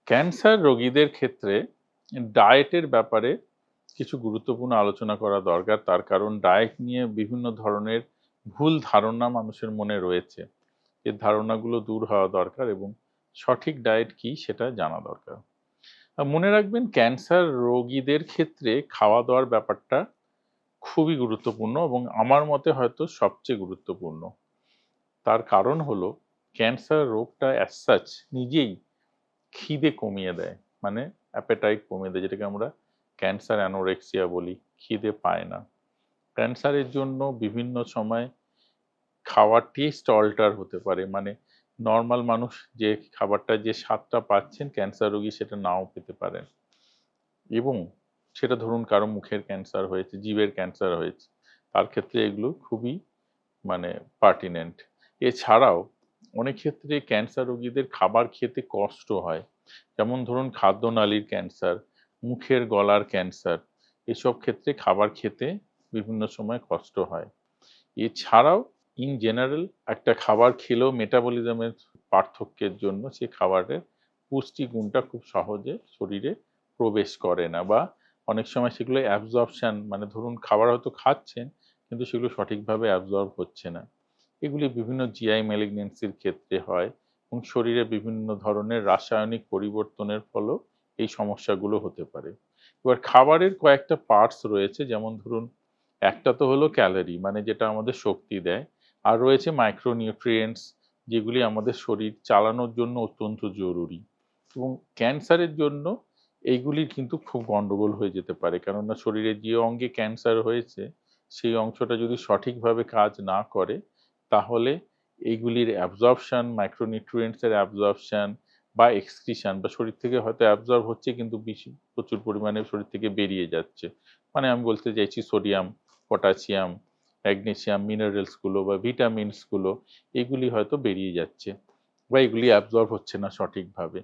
Cancer রোগীদের ক্ষেত্রে ডায়েটের ব্যাপারে কিছু গুরুত্বপূর্ণ আলোচনা করা দরকার। তার কারণ ডায়েট নিয়ে বিভিন্ন ধরনের ভুল ধারণা মানুষের মনে রয়েছে। এই ধারণাগুলো দূর হওয়া দরকার এবং সঠিক ডায়েট কি সেটা জানা দরকার। মনে রাখবেন ক্যান্সার রোগীদের ক্ষেত্রে খাওয়া-দাওয়ার ব্যাপারটা খুবই গুরুত্বপূর্ণ এবং আমার মতে হয়তো সবচেয়ে গুরুত্বপূর্ণ। তার কারণ হলো ক্যান্সার রোগটা as such নিজেই খিদে কমিয়ে দেয়। মানে appetite কমিয়ে দেয় যেটাকে আমরা ক্যান্সার অ্যানোরেক্সিয়া বলি। খিদে পায় না। ক্যান্সারের জন্য বিভিন্ন সময় খাওয়ার টেস্ট অল্টার হতে পারে। মানে নরমাল মানুষ যে খাবারটা যে স্বাদটা পাচ্ছেন ক্যান্সার রোগী সেটা নাও পেতে পারেন। এবং সেটা ধরুন কারো মুখের ক্যান্সার হয়েছে, জিভের ক্যান্সার হয়েছে। তার ক্ষেত্রে এগুলো খুবই মানে পার্টিনেন্ট। এছাড়াও অনেক ক্ষেত্রে ক্যান্সার রোগীদের খাবার খেতে কষ্ট হয়। যেমন ধরুন খাদ্যনালীর ক্যান্সার, মুখের গলার ক্যান্সার, এসব ক্ষেত্রে খাবার খেতে বিভিন্ন সময় কষ্ট হয়। এছাড়াও ইন জেনারেল একটা খাবার খেলেও মেটাবলিজমের পার্থক্যের জন্য সে খাবারের পুষ্টিগুণটা খুব সহজে শরীরে প্রবেশ করে না বা অনেক সময় সেগুলো অ্যাবজর্পশন মানে ধরুন খাবার হয়তো খাচ্ছেন কিন্তু সেগুলো সঠিকভাবে অ্যাবজর্ব হচ্ছে না। এগুলি বিভিন্ন জিআই ম্যালিগন্যান্সির ক্ষেত্রে হয় এবং শরীরে বিভিন্ন ধরনের রাসায়নিক পরিবর্তনের ফলেও এই সমস্যাগুলো হতে পারে। এবার খাবারের কয়েকটা পার্টস রয়েছে যেমন ধরুন একটা তো হলো ক্যালোরি মানে যেটা আমাদের শক্তি দেয়। আর রয়েছে মাইক্রোনিউট্রিয়েন্টস যেগুলি আমাদের শরীর চালানোর জন্য অত্যন্ত জরুরি। এবং ক্যান্সারের জন্য এইগুলির কিন্তু খুব গন্ডগোল হয়ে যেতে পারে। কেননা শরীরের যে অঙ্গে ক্যান্সার হয়েছে সেই অংশটা যদি সঠিকভাবে কাজ না করে তাহলে এইগুলির অ্যাবজর্পশন, মাইক্রোনিউট্রিয়েন্টস এর অ্যাবজর্পশন বা এক্সক্রিশন বা শরীর থেকে হয়তো অ্যাবজর্ব হচ্ছে কিন্তু বেশি প্রচুর পরিমাণে শরীর থেকে বেরিয়ে যাচ্ছে। মানে আমি বলতে চাইছি সোডিয়াম, পটাশিয়াম, ম্যাগনেসিয়াম, মিনারেলস গুলো বা ভিটামিনস গুলো এগুলি হয়তো বেরিয়ে যাচ্ছে বা এগুলি অ্যাবজর্ব হচ্ছে না সঠিকভাবে।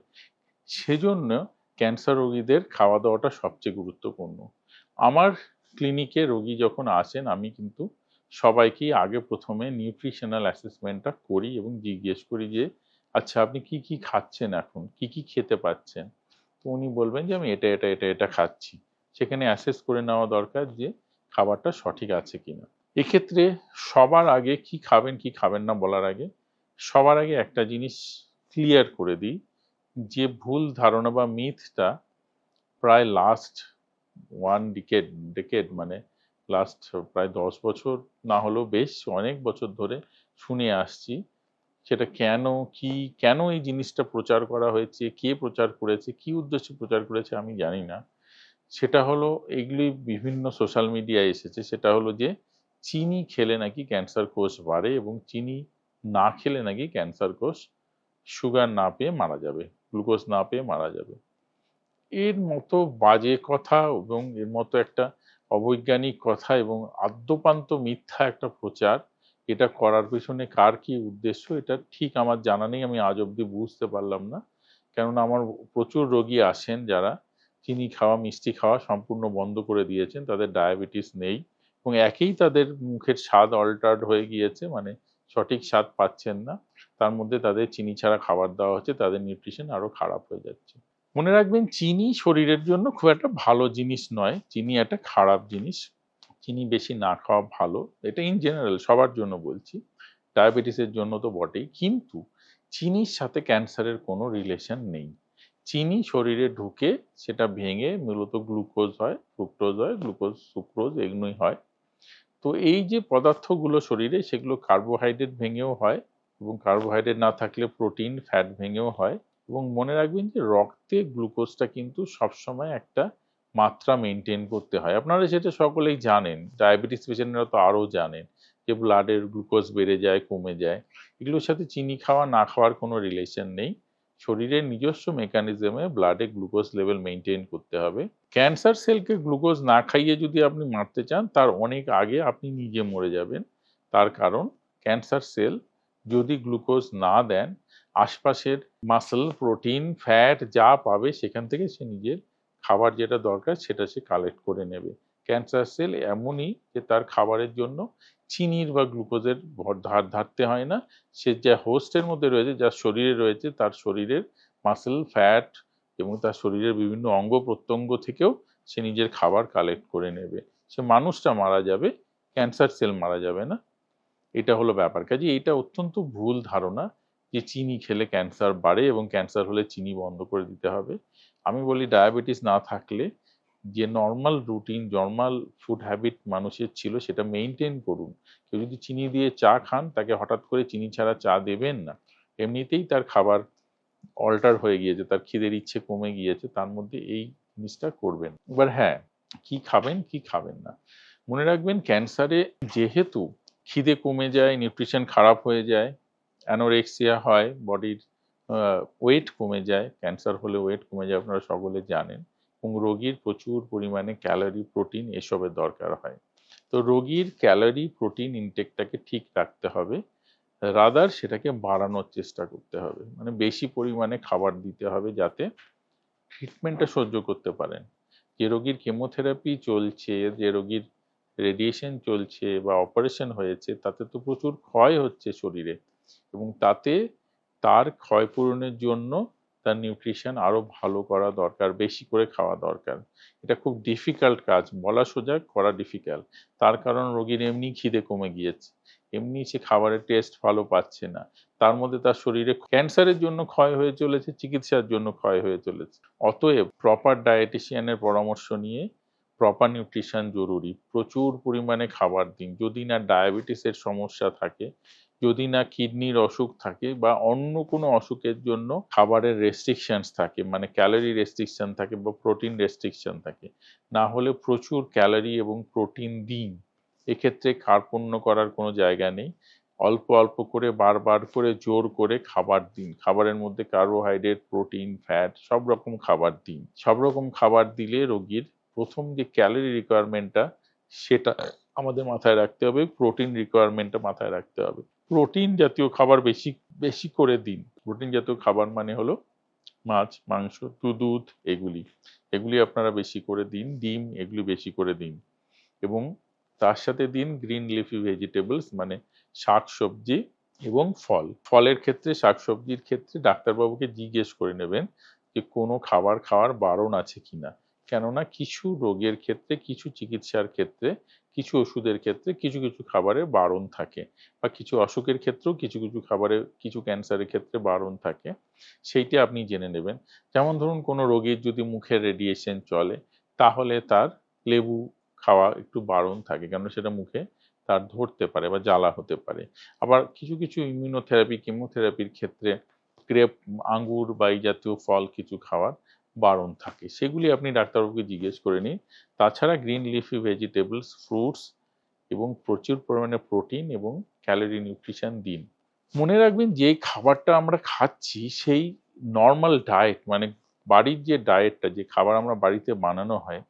সেজন্য ক্যান্সার রোগীদের খাওয়া-দাওয়াটা সবচেয়ে গুরুত্বপূর্ণ। আমার ক্লিনিকে রোগী যখন আসেন আমি কিন্তু সবাইকেই আগে ১ম এ নিউট্রিশনাল অ্যাসেসমেন্টটা করি এবং জিজ্ঞেস করি যে, "আচ্ছা আপনি কি, কি খাচ্ছেন এখন? কি, কি খেতে পাচ্ছেন?" তো উনি বলবেন যে, "আমি এটা খাচ্ছি।" সেখানে অ্যাসেস করে নেওয়া দরকার যে খাবারটা সঠিক আছে কিনা। এক্ষেত্রে সবার আগে কি খাবেন, কি খাবেন না বলার আগে, সবার আগে একটা জিনিস ক্লিয়ার করে দিই যে ভুল ধারণা বা মিথটা প্রায় লাস্ট 1 ডেকেড মানে লাস্ট প্রায় ১০ বছর না হলেও বেশ অনেক বছর ধরে শুনে আসছি। সেটা কেন, কি, কেন এই জিনিসটা প্রচার করা হয়েছে, কে প্রচার করেছে, কি উদ্দেশ্যে প্রচার করেছে আমি জানি না। সেটা হলো এগুলি বিভিন্ন সোশ্যাল মিডিয়ায় এসেছে। সেটা হলো যে চিনি খেলে নাকি ক্যান্সার কোষ বাড়ে এবং চিনি না খেলে নাকি ক্যান্সার কোষ সুগার না পেয়ে মারা যাবে, গ্লুকোজ না পেয়ে মারা যাবে। এর মতো বাজে কথা এবং এর মতো একটা অবৈজ্ঞানিক কথা এবং আদ্যোপান্ত মিথ্যা একটা প্রচার, এটা করার পেছনে কার কি উদ্দেশ্য এটা ঠিক আমার জানা নেই। আমি আজ অব্দি বুঝতে পারলাম না। কেননা আমার প্রচুর রোগী আসেন যারা চিনি খাওয়া, মিষ্টি খাওয়া সম্পূর্ণ বন্ধ করে দিয়েছেন। তাদের ডায়াবেটিস নেই এবং একেই তাদের মুখের স্বাদ অল্টারড হয়ে গিয়েছে। মানে সঠিক স্বাদ পাচ্ছেন না। তার মধ্যে তাদের চিনি ছাড়া খাবার দেওয়া হচ্ছে, তাদের নিউট্রিশন আরো খারাপ হয়ে যাচ্ছে। মনে রাখবেন চিনি শরীরের জন্য খুব একটা ভালো জিনিস নয়। চিনি একটা খারাপ জিনিস। চিনি বেশি না খাওয়া ভালো। এটা ইন জেনারেল সবার জন্য বলছি। ডায়াবেটিসের জন্য তো বটেই। কিন্তু চিনির সাথে ক্যান্সারের কোনো রিলেশন নেই। চিনি শরীরে ঢুকে সেটা ভেঙে মূলত গ্লুকোজ হয়, ফ্রুক্টোজ হয়, গ্লুকোজ, সুক্রোজ এগুলোই হয়। তো এই যে পদার্থগুলো শরীরে সেগুলো কার্বোহাইড্রেট ভেঙেও হয় এবং কার্বোহাইড্রেট না থাকলে প্রোটিন, ফ্যাট ভেঙেও হয় এবং মনে রাখবেন যে রক্তে গ্লুকোজটা কিন্তু সবসময় একটা মাত্রা মেইনটেইন করতে হয়। আপনারা সেটা সকলেই জানেন। ডায়াবেটিস পেশেন্টরা তো আরো জানেন যে ব্লাডের গ্লুকোজ বেড়ে যায়, কমে যায়। এগুলোর সাথে চিনি খাওয়া না খাওয়ার কোনো রিলেশন নেই। শরীরের নিজস্ব মেকানিজমে ব্লাডে গ্লুকোজ লেভেল মেইনটেইন করতে হবে। ক্যান্সার সেলকে গ্লুকোজ না খাইয়ে যদি আপনি মারতে চান, তার অনেক আগে আপনি নিজে মরে যাবেন। তার কারণ ক্যান্সার সেল যদি গ্লুকোজ না দেন, আশপাশের মাসল, প্রোটিন, ফ্যাট যা পাবে সেখান থেকে সে নিজের খাবার যেটা দরকার সেটা সে কালেক্ট করে নেবে। ক্যান্সার সেল এমনই যে তার খাবারের জন্য চিনির বা গ্লুকোজের ধারতে হয় না। সে যা হোস্টের মধ্যে রয়েছে, যার শরীরে রয়েছে তার শরীরের মাসল, ফ্যাট এবং তার শরীরের বিভিন্ন অঙ্গ প্রত্যঙ্গ থেকেও সে নিজের খাবার কালেক্ট করে নেবে। সে মানুষটা মারা যাবে, ক্যান্সার সেল মারা যাবে না। এটা হলো ব্যাপার। কাজেই এটা অত্যন্ত ভুল ধারণা যে চিনি খেলে ক্যান্সার বাড়ে এবং ক্যান্সার হলে চিনি বন্ধ করে দিতে হবে। আমি বলি ডায়াবেটিস না থাকলে যে normal routine, normal food habit মানুষের ছিল সেটা মেইনটেইন করুন। কেউ যদি চিনি দিয়ে চা খান, তাকে হঠাৎ করে চিনি ছাড়া চা দেবেন না। এমনিতেই তার খাবার অল্টার হয়ে গিয়েছে, তার খিদের ইচ্ছে কমে গিয়েছে, তার মধ্যে এই জিনিসটা করবেন। এবার হ্যাঁ, কি খাবেন, কি খাবেন না। মনে রাখবেন ক্যান্সারে যেহেতু খিদে কমে যায়, নিউট্রিশন খারাপ হয়ে যায়, অ্যানোরেক্সিয়া হয়, বডির ওয়েট কমে যায়, ক্যান্সার হলে ওয়েট কমে যায় আপনারা সকলে জানেন, এবং রোগীর প্রচুর পরিমাণে ক্যালোরি, প্রোটিন এসবের দরকার হয়। তো রোগীর ক্যালোরি, প্রোটিন ইনটেকটাকে ঠিক রাখতে হবে। রাদার সেটাকে বাড়ানোর চেষ্টা করতে হবে। মানে বেশি পরিমাণে খাবার দিতে হবে যাতে ট্রিটমেন্টটা সহ্য করতে পারেন। যে রোগীর কেমোথেরাপি চলছে, যে রোগীর রেডিয়েশন চলছে বা অপারেশন হয়েছে, তাতে তো প্রচুর ক্ষয় হচ্ছে শরীরে, এবং তাতে তার ক্ষয়পূরণের জন্য তার নিউট্রিশন আরো ভালো করা দরকার, বেশি করে খাওয়া দরকার। এটা খুব ডিফিকাল্ট কাজ, বলা সোজা, করা ডিফিকাল্ট। তার কারণ রোগীর এমনি খিদে কমে গিয়েছে, এমনি সে খাবারের টেস্ট ভালো পাচ্ছে না, তার মধ্যে তার শরীরে ক্যান্সারের জন্য ক্ষয় হয়ে চলেছে, চিকিৎসার জন্য ক্ষয় হয়ে চলেছে। অতএব প্রপার ডায়েটিশিয়ানের পরামর্শ নিয়ে প্রপার নিউট্রিশন জরুরি। প্রচুর পরিমাণে খাবার দিন। যদি না ডায়াবেটিসের সমস্যা থাকে, যদি না কিডনির অসুখ থাকে বা অন্য কোনো অসুখের জন্য খাবারের রেস্ট্রিকশনস থাকে, মানে ক্যালোরি রেস্ট্রিকশন থাকে বা প্রোটিন রেস্ট্রিকশন থাকে, না হলে প্রচুর ক্যালোরি এবং প্রোটিন দিন। এক্ষেত্রে কার্পণ্য করার কোনো জায়গা নেই। অল্প অল্প করে, বারবার করে, জোর করে খাবার দিন। খাবারের মধ্যে কার্বোহাইড্রেট, প্রোটিন, ফ্যাট সব রকম খাবার দিন। সব রকম খাবার দিলে রোগীর প্রথম যে ক্যালোরি রিকোয়ারমেন্টটা সেটা আমাদের মাথায় রাখতে হবে, প্রোটিন রিকোয়ারমেন্টটা মাথায় রাখতে হবে। প্রোটিন জাতীয় খাবার বেশি বেশি করে দিন। প্রোটিন জাতীয় খাবার মানে হলো মাছ, মাংস, দুধ, এগুলি। এগুলি আপনারা বেশি করে দিন। ডিম এগুলি বেশি করে দিন। এবং তার সাথে দিন গ্রিন লিফি ভেজিটেবলস, মানে শাকসবজি এবং ফল। ফলের ক্ষেত্রে, শাকসবজির ক্ষেত্রে ডাক্তারবাবুকে জিজ্ঞেস করে নেবেন যে কোনো খাবার খাওয়ার বারণ আছে কিনা। কেননা কিছু রোগের ক্ষেত্রে, কিছু চিকিৎসার ক্ষেত্রে, কিছু ওষুধের ক্ষেত্রে কিছু কিছু খাবারে বারণ থাকে, বা কিছু অসুখের ক্ষেত্রেও কিছু কিছু খাবারে, কিছু ক্যান্সারের ক্ষেত্রে বারণ থাকে। সেইটা আপনি জেনে নেবেন। যেমন ধরুন কোনো রোগীর যদি মুখের রেডিয়েশন চলে, তাহলে তার লেবু খাওয়া একটু বারণ থাকে, কেননা সেটা মুখে তার ধরতে পারে বা জ্বালা হতে পারে। আবার কিছু কিছু ইমিউনোথেরাপি, কেমোথেরাপির ক্ষেত্রে গ্রেপ, আঙ্গুর বা এই জাতীয় ফল কিছু খাওয়ার বারণ থাকে। সেগুলি আপনি ডাক্তারবাবুকে জিজ্ঞেস করে নিন। তাছাড়া গ্রিন লিফি ভেজিটেবলস, ফ্রুটস এবং প্রচুর পরিমাণে প্রোটিন এবং ক্যালোরি নিউট্রিশন দিন। মনে রাখবেন যে খাবারটা আমরা খাচ্ছি সেই নরমাল ডায়েট, মানে বাড়ির যে ডায়েটটা, যে খাবার আমরা বাড়িতে বানানো হয়,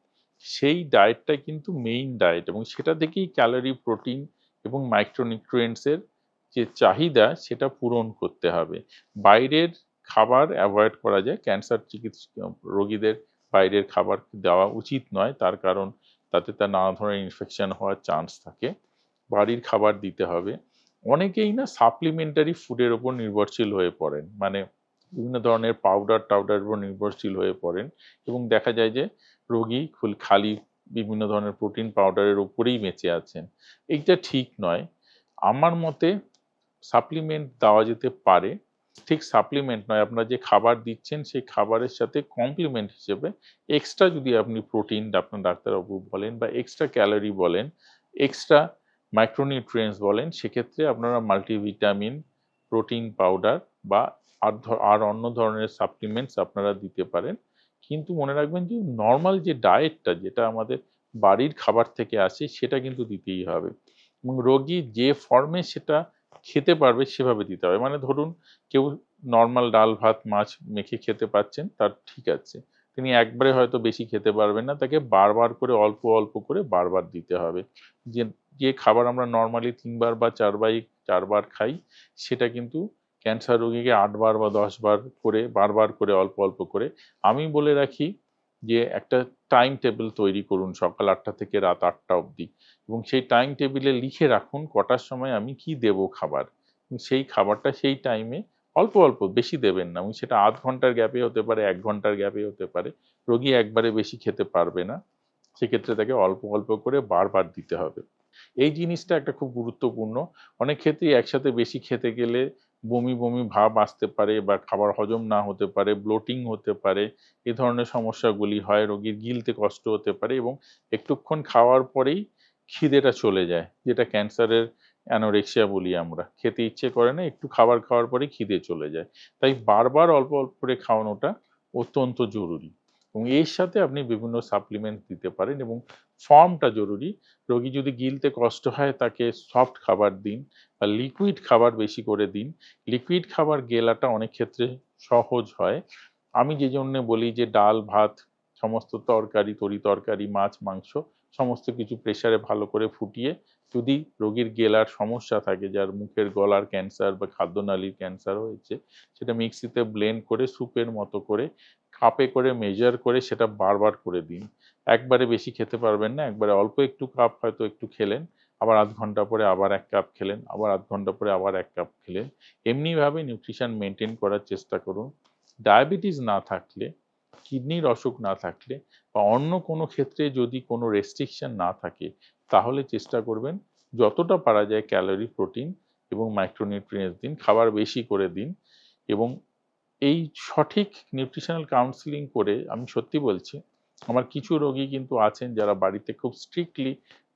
সেই ডায়েটটাই কিন্তু মেইন ডায়েট, এবং সেটা থেকেই ক্যালোরি, প্রোটিন এবং মাইক্রোনিউট্রিয়েন্টস এর যে চাহিদা সেটা পূরণ করতে হবে। বাইরের খাবার এভয়েড করা যায়। ক্যান্সার রোগীদের বাইরের খাবার দেওয়া উচিত নয়, তার কারণ তাতে তার নানা ধরনের ইনফেকশন হওয়ার চান্স থাকে। বাড়ির খাবার দিতে হবে। অনেকেই না সাপ্লিমেন্টারি ফুডের উপর নির্ভরশীল হয়ে পড়েন, মানে বিভিন্ন ধরনের পাউডার-টাউডারের উপর নির্ভরশীল হয়ে পড়েন, এবং দেখা যায় যে রোগী খালি বিভিন্ন ধরনের প্রোটিন পাউডারের উপরেই বেঁচে আছেন। এইটা ঠিক নয়। আমার মতে সাপ্লিমেন্ট দেওয়া যেতে পারে। ঠিক সাপ্লিমেন্ট নয়, আপনারা যে খাবার দিচ্ছেন সেই খাবারের সাথে কমপ্লিমেন্ট হিসেবে এক্সট্রা যদি আপনি প্রোটিন আপনার ডাক্তারবাবু বলেন, বা এক্সট্রা ক্যালোরি বলেন, এক্সট্রা মাইক্রোনিউট্রিয়েন্টস বলেন, সেক্ষেত্রে আপনারা মাল্টিভিটামিন, প্রোটিন পাউডার বা আর অন্য ধরনের সাপ্লিমেন্টস আপনারা দিতে পারেন। কিন্তু মনে রাখবেন যে নরমাল যে ডায়েটটা, যেটা আমাদের বাড়ির খাবার থেকে আসে, সেটা কিন্তু দিতেই হবে, এবং রোগী যে ফর্মে সেটা খেতে পারবে সেভাবে দিতে হবে। মানে ধরুন কেউ নরমাল ডাল, ভাত, মাছ মেখে খেতে পারছেন, তার ঠিক আছে। তিনি একবারে হয়তো বেশি খেতে পারবেন না, তাকে বারবার করে অল্প অল্প করে বারবার দিতে হবে। যে যে খাবার আমরা নরমালি ৩ বার বা ৪ বার খাই, সেটা কিন্তু ক্যান্সার রোগীকে ৮ বার বা ১০ বার করে বারবার করে অল্প অল্প করে। আমি বলে রাখি যে একটা টাইম টেবল তৈরি করুন সকাল ৮টা থেকে রাত ৮টা অবধি, এবং সেই টাইম টেবিলে লিখে রাখুন কটার সময় আমি কি দেব খাবার। সেই খাবারটা সেই টাইমে অল্প অল্প, বেশি দেবেন না এবং সেটা আধ ঘন্টার গ্যাপে হতে পারে, ১ ঘন্টার গ্যাপে হতে পারে। রোগী একবারে বেশি খেতে পারবে না। সেক্ষেত্রে তাকে অল্প অল্প করে বারবার দিতে হবে। এই জিনিসটা একটা খুব গুরুত্বপূর্ণ। অনেক ক্ষেত্রেই একসাথে বেশি খেতে গেলে বমি, বমি ভাব আসতে পারে বা খাবার হজম না হতে পারে, ব্লোটিং হতে পারে। এ ধরনের সমস্যাগুলি হয়। রোগীর গিলতে কষ্ট হতে পারে এবং একটুক্ষণ খাওয়ার পরেই খিদেটা চলে যায়। যেটা ক্যান্সারের অ্যানোরেক্সিয়া বলি আমরা। খেতে ইচ্ছে করে না, একটু খাবার খাওয়ার পরেই খিদে চলে যায়। তাই বারবার অল্প, অল্প করে খাওয়ানোটা অত্যন্ত জরুরি এবং এর সাথে আপনি বিভিন্ন সাপ্লিমেন্ট দিতে পারেন এবং ফর্মটা জরুরি। রোগী যদি গিলতে কষ্ট হয় তাকে সফট খাবার দিন বা লিকুইড খাবার বেশি করে দিন। লিকুইড খাবার গেলাটা অনেক ক্ষেত্রে সহজ হয়। আমি যেজন্যে বলি যে ডাল, ভাত, সমস্ত তরকারি, তরি-তরকারি, মাছ, মাংস সমস্ত কিছু প্রেসারে ভালো করে ফুটিয়ে যদি রোগীর গেলার সমস্যা থাকে, যার মুখের গলার ক্যান্সার বা খাদ্যনালীর ক্যান্সার হয়েছে, সেটা মিক্সিতে ব্লেন্ড করে স্যুপের মতো করে কাপে করে মেজার করে সেটা বারবার করে দিন। একবারে বেশি খেতে পারবেন না। একবারে অল্প একটু কাপ হয়তো একটু খেলেন। আবার ০.৫ ঘন্টা পরে আবার ১ কাপ খেলেন। আবার ০.৫ ঘন্টা পরে আবার ১ কাপ খেলেন। এমনিভাবে নিউট্রিশন মেইনটেইন করার চেষ্টা করুন। ডায়াবেটিস না থাকলে, কিডনির অসুখ না থাকলে বা অন্য কোনো ক্ষেত্রে যদি কোনো রেস্ট্রিকশন না থাকে, তাহলে চেষ্টা করবেন যতটা পারা যায় ক্যালোরি, প্রোটিন এবং মাইক্রোনিউট্রিয়েন্টস দিন। খাবার বেশি করে দিন এবং এই সঠিক নিউট্রিশনাল কাউন্সেলিং করে আমি সত্যি বলছি, আমার কিছু রোগী কিন্তু আছেন যারা বাড়িতে খুব স্ট্রিক্টলি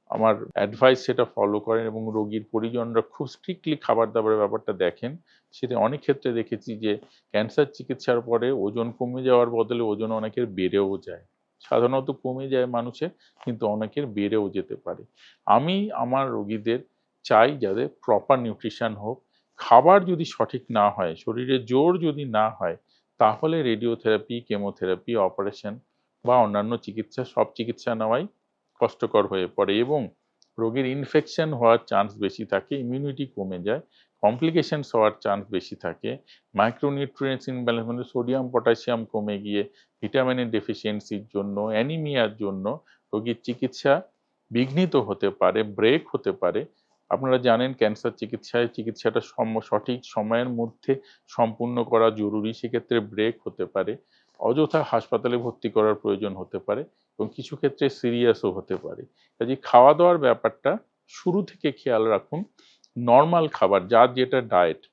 আমার অ্যাডভাইস সেটা ফলো করেন এবং রোগীর পরিজনরা খুব স্ট্রিক্টলি খাবার-দাবারের ব্যাপারটা দেখেন। সেটা অনেক ক্ষেত্রে দেখেছি যে ক্যান্সার চিকিৎসার পরে ওজন কমে যাওয়ার বদলে ওজন অনেকের বেড়েও যায়। সাধারণত কমে যায় মানুষের, কিন্তু অনেকের বেড়েও যেতে পারে। আমি আমার রোগীদের চাই যাদের প্রপার নিউট্রিশন হোক। খাবার যদি সঠিক না হয়, শরীরে জোর যদি না হয়, তাহলে রেডিওথেরাপি, কেমোথেরাপি, অপারেশন বা অন্যান্য চিকিৎসা, সব চিকিৎসা নেওয়াই কষ্টকর হয়ে পড়ে এবং রোগীর ইনফেকশন হওয়ার চান্স বেশি থাকে, ইমিউনিটি কমে যায়, কমপ্লিকেশনস হওয়ার চান্স বেশি থাকে। মাইক্রোনিউট্রিয়েন্টস ইমব্যালেন্স মানে সোডিয়াম, পটাশিয়াম কমে গিয়ে ভিটামিনের ডেফিসিয়েন্সির জন্য, অ্যানিমিয়ার জন্য রোগীর চিকিৎসা বিঘ্নিত হতে পারে, ব্রেক হতে পারে। আপনারা জানেন ক্যান্সার চিকিৎসাটা সঠিক সময়ের মধ্যে সম্পূর্ণ করা জরুরি। সেক্ষেত্রে ব্রেক হতে পারে। অযথা হাসপাতালে ভর্তি করার প্রয়োজন হতে পারে এবং কিছু ক্ষেত্রে সিরিয়াসও হতে পারে। কাজেই খাওয়া-দাওয়ার ব্যাপারটা শুরু থেকে খেয়াল রাখুন। নরমাল খাবার যার যেটা ডায়েট,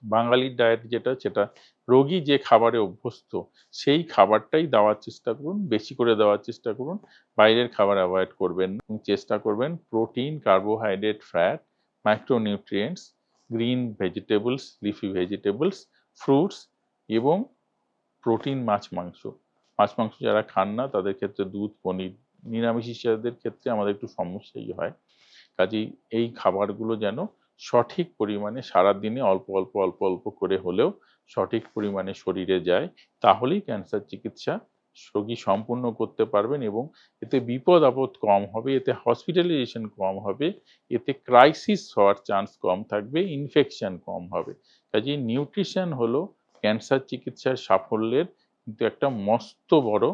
বাঙালির ডায়েট যেটা সেটা রোগী যে খাবারে অভ্যস্ত সেই খাবারটাই দেওয়ার চেষ্টা করুন। বেশি করে দেওয়ার চেষ্টা করুন। বাইরের খাবার এভয়েড করবেন না এবং চেষ্টা করবেন protein, carbohydrate, fat, micronutrients, green vegetables, leafy vegetables, fruits এবং প্রোটিন মাছ, মাংস। মাছ, মাংস যারা খান না তাদের ক্ষেত্রে দুধ, পনির, নিরামিষাশীদের ক্ষেত্রে আমাদের একটু সমস্যাই হয়। কাজেই এই খাবারগুলো যেন সঠিক পরিমাণে সারাদিনে অল্প, অল্প, অল্প, অল্প করে হলেও সঠিক পরিমাণে শরীরে যায়। তাহলেই ক্যান্সার চিকিৎসা রোগী সম্পূর্ণ করতে পারবেন এবং এতে বিপদ-আপদ কম হবে, এতে হসপিটালাইজেশন কম হবে, এতে ক্রাইসিস হওয়ার চান্স কম থাকবে, ইনফেকশন কম হবে। কাজেই নিউট্রিশন হলো ক্যান্সার চিকিৎসার সাফল্যের কিন্তু একটা মস্ত বড়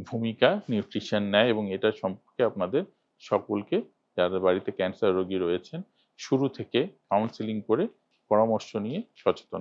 ভূমিকা নিউট্রিশন নেয় এবং এটা সম্পর্কে আপনাদের সকলকে যাদের বাড়িতে ক্যান্সার রোগী রয়েছেন, শুরু থেকে কাউন্সেলিং করে পরামর্শ নিয়ে সচেতন